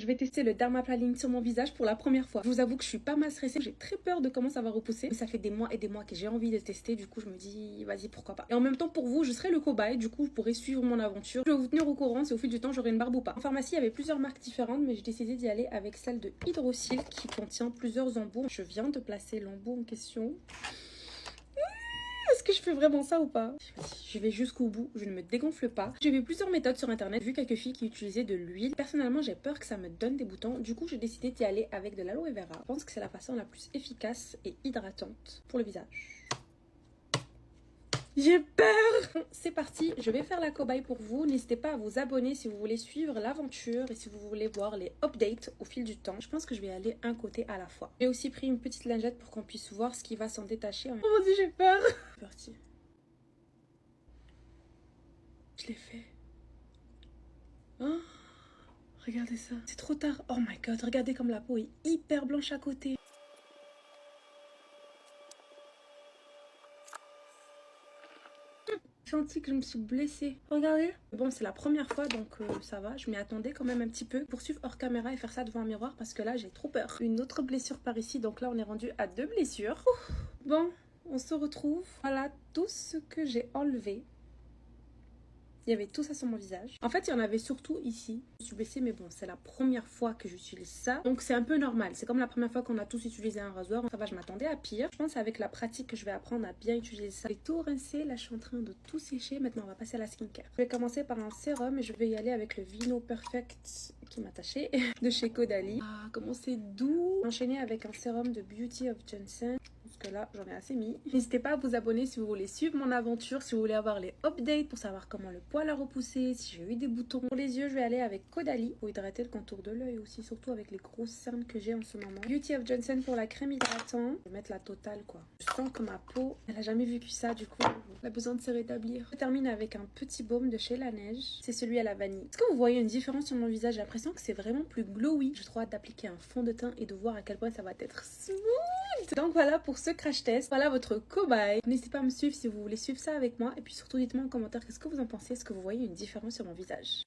Je vais tester le dermaplaning sur mon visage pour la première fois. Je vous avoue que je suis pas mal stressée. J'ai très peur de comment ça va repousser. Mais ça fait des mois et des mois que j'ai envie de tester. Du coup, je me dis, vas-y, pourquoi pas. Et en même temps, pour vous, je serai le cobaye. Du coup, vous pourrez suivre mon aventure. Je vais vous tenir au courant si au fil du temps, j'aurai une barbe ou pas. En pharmacie, il y avait plusieurs marques différentes, mais j'ai décidé d'y aller avec celle de Hydrocil qui contient plusieurs embouts. Je viens de placer l'embout en question. Est-ce que je fais vraiment ça ou pas? Je vais jusqu'au bout, je ne me dégonfle pas. J'ai vu plusieurs méthodes sur internet, vu quelques filles qui utilisaient de l'huile. Personnellement, j'ai peur que ça me donne des boutons. Du coup, j'ai décidé d'y aller avec de l'aloe vera. Je pense que c'est la façon la plus efficace et hydratante pour le visage. J'ai peur! C'est parti, je vais faire la cobaye pour vous. N'hésitez pas à vous abonner si vous voulez suivre l'aventure et si vous voulez voir les updates au fil du temps. Je pense que je vais aller un côté à la fois. J'ai aussi pris une petite lingette pour qu'on puisse voir ce qui va s'en détacher. Oh mon dieu, j'ai peur! C'est parti. Je l'ai fait. Oh, regardez ça. C'est trop tard. Oh my god, regardez comme la peau est hyper blanche à côté. J'ai senti que je me suis blessée. Regardez. Bon, c'est la première fois, donc ça va. Je m'y attendais quand même un petit peu. Poursuivre hors caméra et faire ça devant un miroir parce que là, j'ai trop peur. Une autre blessure par ici, donc là, on est rendu à 2 blessures. Ouf. Bon, on se retrouve. Voilà tout ce que j'ai enlevé. Il y avait tout ça sur mon visage. En fait, il y en avait surtout ici. Je suis blessée, mais bon, c'est la première fois que j'utilise ça. Donc, c'est un peu normal. C'est comme la première fois qu'on a tous utilisé un rasoir. Ça va, je m'attendais à pire. Je pense avec la pratique que je vais apprendre à bien utiliser ça. J'ai tout rincé. Là, je suis en train de tout sécher. Maintenant, on va passer à la skincare. Je vais commencer par un sérum et je vais y aller avec le Vino Perfect qui m'a taché de chez Caudalie. Ah, comment c'est doux. Enchaîner avec un sérum de Beauty of Johnson. Parce que là, j'en ai assez mis. N'hésitez pas à vous abonner si vous voulez suivre mon aventure, si vous voulez avoir les updates pour savoir comment le poil a repoussé, si j'ai eu des boutons. Pour les yeux, je vais aller avec Caudalie pour hydrater le contour de l'œil aussi, surtout avec les grosses cernes que j'ai en ce moment. Beauty of Johnson pour la crème hydratante. Je vais mettre la totale quoi. Je sens que ma peau, elle a jamais vécu ça du coup. Elle a besoin de se rétablir. Je termine avec un petit baume de chez La Neige. C'est celui à la vanille. Est-ce que vous voyez une différence sur mon visage? J'ai l'impression que c'est vraiment plus glowy. J'ai trop hâte d'appliquer un fond de teint et de voir à quel point ça va être smooth. Donc voilà pour ce crash test. Voilà votre cobaye. N'hésitez pas à me suivre si vous voulez suivre ça avec moi. Et puis surtout dites-moi en commentaire qu'est-ce que vous en pensez. Est-ce que vous voyez une différence sur mon visage?